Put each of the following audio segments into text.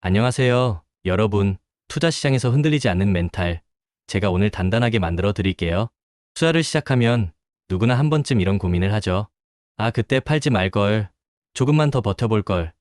안녕하세요, 여러분. 투자 시장에서 흔들리지 않는 멘탈. 제가 오늘 단단하게 만들어 드릴게요. 투자를 시작하면 누구나 한 번쯤 이런 고민을 하죠. 아, 그때 팔지 말 걸. 조금만 더 버텨볼 걸.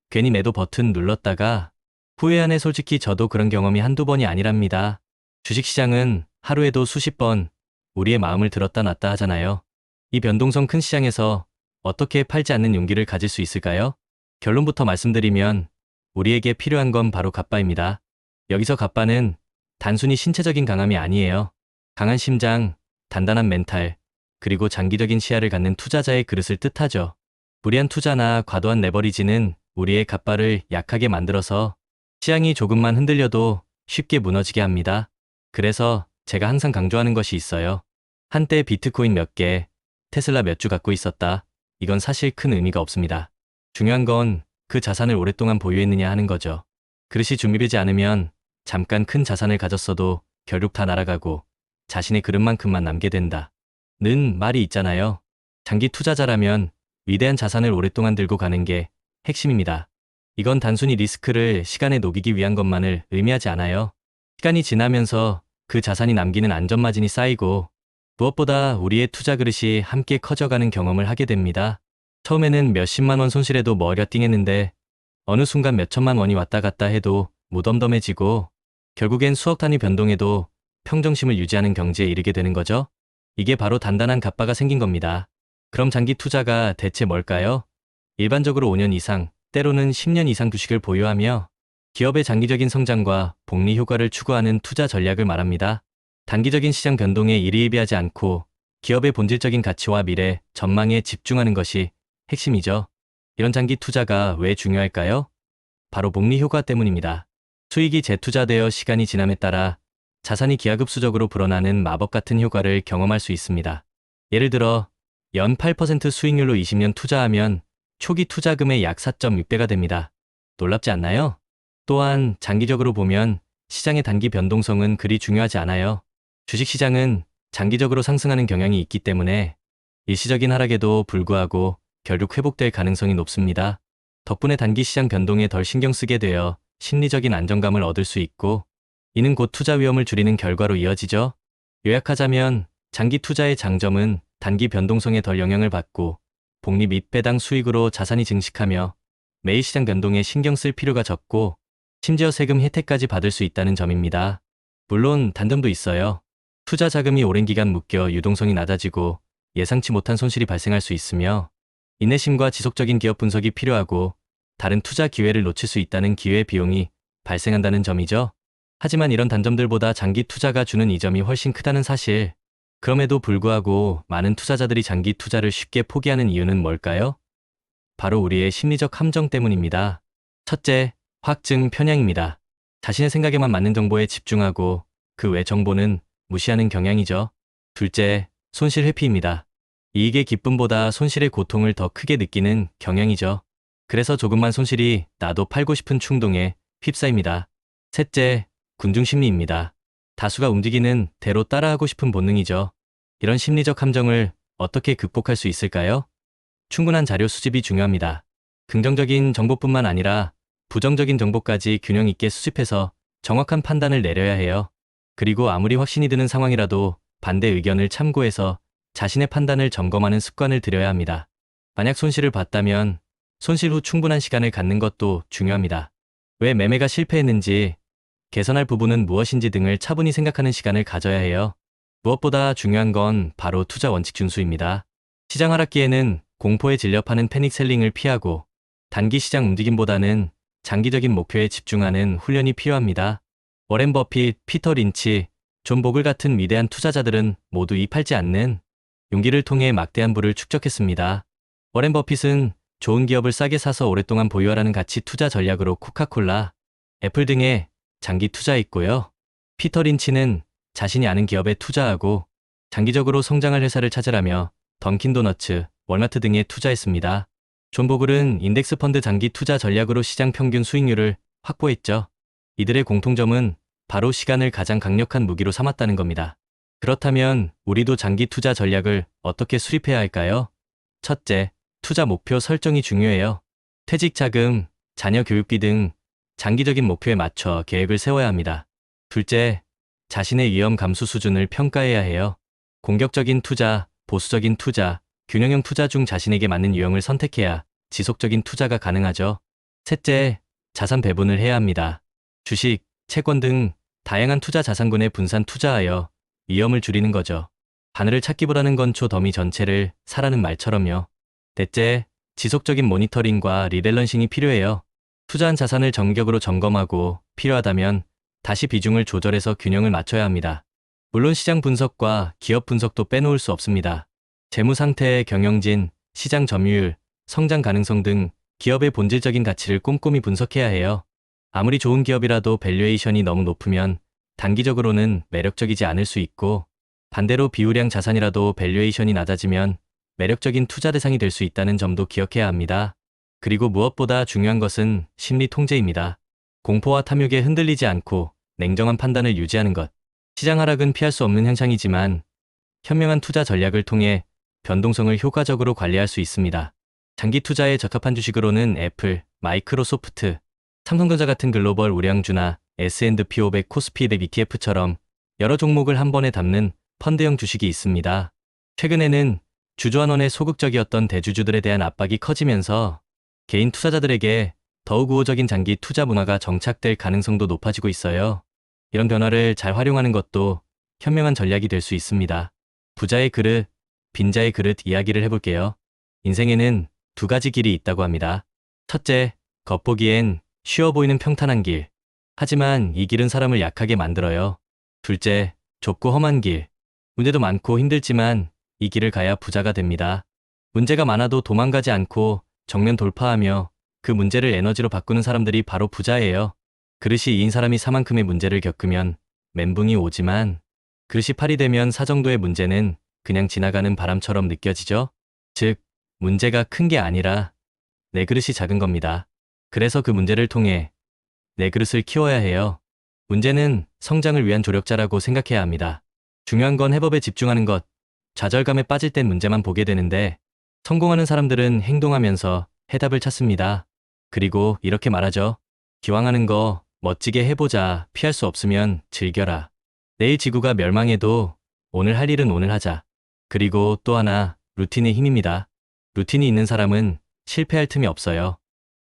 괜히 매도 버튼 눌렀다가 후회하네. 솔직히 저도 그런 경험이 한두 번이 아니랍니다. 주식시장은 하루에도 수십 번 우리의 마음을 들었다 놨다 하잖아요. 이 변동성 큰 시장에서 어떻게 팔지 않는 용기를 가질 수 있을까요? 결론부터 말씀드리면 우리에게 필요한 건 바로 갑바입니다. 여기서 갑바는 단순히 신체적인 강함이 아니에요. 강한 심장, 단단한 멘탈, 그리고 장기적인 시야를 갖는 투자자의 그릇을 뜻하죠. 무리한 투자나 과도한 레버리지는 우리의 갑바를 약하게 만들어서 시장이 조금만 흔들려도 쉽게 무너지게 합니다. 그래서 제가 항상 강조하는 것이 있어요. 한때 비트코인 몇 개, 테슬라 몇 주 갖고 있었다. 이건 사실 큰 의미가 없습니다. 중요한 건 그 자산을 오랫동안 보유했느냐 하는 거죠. 그릇이 준비되지 않으면 잠깐 큰 자산을 가졌어도 결국 다 날아가고 자신의 그릇만큼만 남게 된다. 는 말이 있잖아요. 장기 투자자라면 위대한 자산을 오랫동안 들고 가는 게 핵심입니다. 이건 단순히 리스크를 시간에 녹이기 위한 것만을 의미하지 않아요. 시간이 지나면서 그 자산이 남기는 안전마진이 쌓이고 무엇보다 우리의 투자 그릇이 함께 커져가는 경험을 하게 됩니다. 처음에는 몇십만 원 손실해도 머리가 띵했는데 어느 순간 몇천만 원이 왔다 갔다 해도 무덤덤해지고 결국엔 수억 단위 변동에도 평정심을 유지하는 경지에 이르게 되는 거죠. 이게 바로 단단한 갑바가 생긴 겁니다. 그럼 장기 투자가 대체 뭘까요? 일반적으로 5년 이상, 때로는 10년 이상 주식을 보유하며 기업의 장기적인 성장과 복리 효과를 추구하는 투자 전략을 말합니다. 단기적인 시장 변동에 일희일비하지 않고 기업의 본질적인 가치와 미래, 전망에 집중하는 것이 핵심이죠. 이런 장기 투자가 왜 중요할까요? 바로 복리 효과 때문입니다. 수익이 재투자되어 시간이 지남에 따라 자산이 기하급수적으로 불어나는 마법 같은 효과를 경험할 수 있습니다. 예를 들어 연 8% 수익률로 20년 투자하면 초기 투자금의 약 4.6배가 됩니다. 놀랍지 않나요? 또한 장기적으로 보면 시장의 단기 변동성은 그리 중요하지 않아요. 주식시장은 장기적으로 상승하는 경향이 있기 때문에 일시적인 하락에도 불구하고 결국 회복될 가능성이 높습니다. 덕분에 단기 시장 변동에 덜 신경 쓰게 되어 심리적인 안정감을 얻을 수 있고 이는 곧 투자 위험을 줄이는 결과로 이어지죠. 요약하자면 장기 투자의 장점은 단기 변동성에 덜 영향을 받고 복리 및 배당 수익으로 자산이 증식하며 매일 시장 변동에 신경 쓸 필요가 적고 심지어 세금 혜택까지 받을 수 있다는 점입니다. 물론 단점도 있어요. 투자 자금이 오랜 기간 묶여 유동성이 낮아지고 예상치 못한 손실이 발생할 수 있으며 인내심과 지속적인 기업 분석이 필요하고 다른 투자 기회를 놓칠 수 있다는 기회 비용이 발생한다는 점이죠. 하지만 이런 단점들보다 장기 투자가 주는 이점이 훨씬 크다는 사실. 그럼에도 불구하고 많은 투자자들이 장기 투자를 쉽게 포기하는 이유는 뭘까요? 바로 우리의 심리적 함정 때문입니다. 첫째, 확증 편향입니다. 자신의 생각에만 맞는 정보에 집중하고 그 외 정보는 무시하는 경향이죠. 둘째, 손실 회피입니다. 이익의 기쁨보다 손실의 고통을 더 크게 느끼는 경향이죠. 그래서 조금만 손실이 나도 팔고 싶은 충동에 휩싸입니다. 셋째, 군중 심리입니다. 다수가 움직이는 대로 따라하고 싶은 본능이죠. 이런 심리적 함정을 어떻게 극복할 수 있을까요? 충분한 자료 수집이 중요합니다. 긍정적인 정보뿐만 아니라 부정적인 정보까지 균형 있게 수집해서 정확한 판단을 내려야 해요. 그리고 아무리 확신이 드는 상황이라도 반대 의견을 참고해서 자신의 판단을 점검하는 습관을 들여야 합니다. 만약 손실을 봤다면 손실 후 충분한 시간을 갖는 것도 중요합니다. 왜 매매가 실패했는지, 개선할 부분은 무엇인지 등을 차분히 생각하는 시간을 가져야 해요. 무엇보다 중요한 건 바로 투자 원칙 준수입니다. 시장 하락기에는 공포에 질려 파는 패닉 셀링을 피하고 단기 시장 움직임보다는 장기적인 목표에 집중하는 훈련이 필요합니다. 워렌 버핏, 피터 린치, 존 보글 같은 위대한 투자자들은 모두 이 팔지 않는 용기를 통해 막대한 부를 축적했습니다. 워렌 버핏은 좋은 기업을 싸게 사서 오랫동안 보유하라는 가치 투자 전략으로 코카콜라, 애플 등에 장기 투자했고요. 피터 린치는 자신이 아는 기업에 투자하고 장기적으로 성장할 회사를 찾으라며 던킨 도너츠, 월마트 등에 투자했습니다. 존 보글은 인덱스 펀드 장기 투자 전략으로 시장 평균 수익률을 확보했죠. 이들의 공통점은 바로 시간을 가장 강력한 무기로 삼았다는 겁니다. 그렇다면 우리도 장기 투자 전략을 어떻게 수립해야 할까요? 첫째, 투자 목표 설정이 중요해요. 퇴직 자금, 자녀 교육비 등 장기적인 목표에 맞춰 계획을 세워야 합니다. 둘째, 자신의 위험 감수 수준을 평가해야 해요. 공격적인 투자, 보수적인 투자, 균형형 투자 중 자신에게 맞는 유형을 선택해야 지속적인 투자가 가능하죠. 셋째, 자산 배분을 해야 합니다. 주식, 채권 등 다양한 투자 자산군에 분산 투자하여 위험을 줄이는 거죠. 바늘을 찾기보다는 건초 더미 전체를 사라는 말처럼요. 넷째, 지속적인 모니터링과 리밸런싱이 필요해요. 투자한 자산을 정격으로 점검하고 필요하다면 다시 비중을 조절해서 균형을 맞춰야 합니다. 물론 시장 분석과 기업 분석도 빼놓을 수 없습니다. 재무 상태, 경영진, 시장 점유율, 성장 가능성 등 기업의 본질적인 가치를 꼼꼼히 분석해야 해요. 아무리 좋은 기업이라도 밸류에이션이 너무 높으면 단기적으로는 매력적이지 않을 수 있고, 반대로 비우량 자산이라도 밸류에이션이 낮아지면 매력적인 투자 대상이 될 수 있다는 점도 기억해야 합니다. 그리고 무엇보다 중요한 것은 심리 통제입니다. 공포와 탐욕에 흔들리지 않고 냉정한 판단을 유지하는 것. 시장 하락은 피할 수 없는 현상이지만 현명한 투자 전략을 통해 변동성을 효과적으로 관리할 수 있습니다. 장기 투자에 적합한 주식으로는 애플, 마이크로소프트, 삼성전자 같은 글로벌 우량주나 S&P 500 코스피 200 ETF처럼 여러 종목을 한 번에 담는 펀드형 주식이 있습니다. 최근에는 주주환원에 소극적이었던 대주주들에 대한 압박이 커지면서 개인 투자자들에게 더욱 우호적인 장기 투자 문화가 정착될 가능성도 높아지고 있어요. 이런 변화를 잘 활용하는 것도 현명한 전략이 될 수 있습니다. 부자의 그릇, 빈자의 그릇 이야기를 해볼게요. 인생에는 두 가지 길이 있다고 합니다. 첫째, 겉보기엔 쉬워 보이는 평탄한 길. 하지만 이 길은 사람을 약하게 만들어요. 둘째, 좁고 험한 길. 문제도 많고 힘들지만 이 길을 가야 부자가 됩니다. 문제가 많아도 도망가지 않고 정면 돌파하며 그 문제를 에너지로 바꾸는 사람들이 바로 부자예요. 그릇이 2인 사람이 4만큼의 문제를 겪으면 멘붕이 오지만 그릇이 8이 되면 4 정도의 문제는 그냥 지나가는 바람처럼 느껴지죠. 즉, 문제가 큰 게 아니라 내 그릇이 작은 겁니다. 그래서 그 문제를 통해 내 그릇을 키워야 해요. 문제는 성장을 위한 조력자라고 생각해야 합니다. 중요한 건 해법에 집중하는 것. 좌절감에 빠질 땐 문제만 보게 되는데 성공하는 사람들은 행동하면서 해답을 찾습니다. 그리고 이렇게 말하죠. 기왕 하는 거 멋지게 해보자. 피할 수 없으면 즐겨라. 내일 지구가 멸망해도 오늘 할 일은 오늘 하자. 그리고 또 하나, 루틴의 힘입니다. 루틴이 있는 사람은 실패할 틈이 없어요.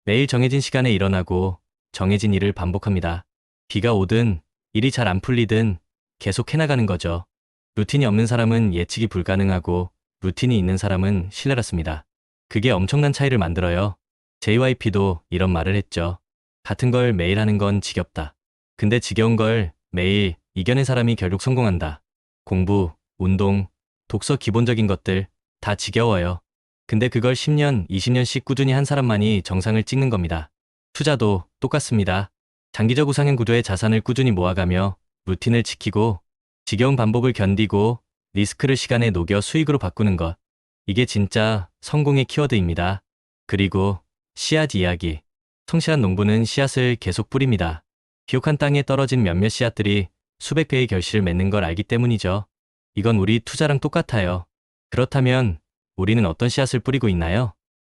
매일 정해진 시간에 일어나고 정해진 일을 반복합니다. 비가 오든 일이 잘 안 풀리든 계속 해나가는 거죠. 루틴이 없는 사람은 예측이 불가능하고 루틴이 있는 사람은 신뢰받습니다. 그게 엄청난 차이를 만들어요. JYP도 이런 말을 했죠. 같은 걸 매일 하는 건 지겹다. 근데 지겨운 걸 매일 이겨낸 사람이 결국 성공한다. 공부, 운동, 독서 기본적인 것들 다 지겨워요. 근데 그걸 10년, 20년씩 꾸준히 한 사람만이 정상을 찍는 겁니다. 투자도 똑같습니다. 장기적 우상향 구조의 자산을 꾸준히 모아가며 루틴을 지키고 지겨운 반복을 견디고 리스크를 시간에 녹여 수익으로 바꾸는 것. 이게 진짜 성공의 키워드입니다. 그리고 씨앗 이야기. 성실한 농부는 씨앗을 계속 뿌립니다. 비옥한 땅에 떨어진 몇몇 씨앗들이 수백 배의 결실을 맺는 걸 알기 때문이죠. 이건 우리 투자랑 똑같아요. 그렇다면 우리는 어떤 씨앗을 뿌리고 있나요?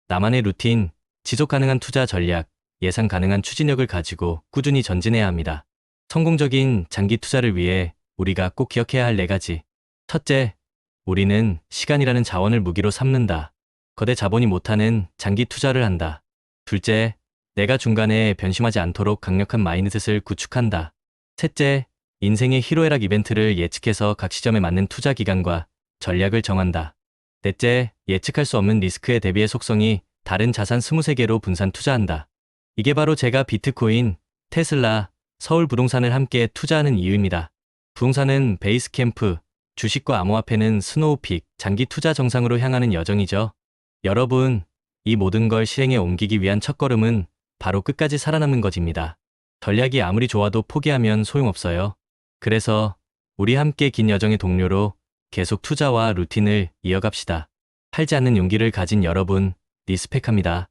나만의 루틴, 지속 가능한 투자 전략, 예상 가능한 추진력을 가지고 꾸준히 전진해야 합니다. 성공적인 장기 투자를 위해 우리가 꼭 기억해야 할 4가지. 첫째, 우리는 시간이라는 자원을 무기로 삼는다. 거대 자본이 못하는 장기 투자를 한다. 둘째, 내가 중간에 변심하지 않도록 강력한 마인드셋을 구축한다. 셋째, 인생의 희로애락 이벤트를 예측해서 각 시점에 맞는 투자 기간과 전략을 정한다. 넷째, 예측할 수 없는 리스크에 대비해 속성이 다른 자산 23개로 분산 투자한다. 이게 바로 제가 비트코인, 테슬라, 서울 부동산을 함께 투자하는 이유입니다. 부동산은 베이스 캠프, 주식과 암호화폐는 스노우픽, 장기 투자 정상으로 향하는 여정이죠. 여러분, 이 모든 걸 실행에 옮기기 위한 첫걸음은 바로 끝까지 살아남는 것입니다. 전략이 아무리 좋아도 포기하면 소용없어요. 그래서 우리 함께 긴 여정의 동료로 계속 투자와 루틴을 이어갑시다. 팔지 않는 용기를 가진 여러분, 리스펙합니다.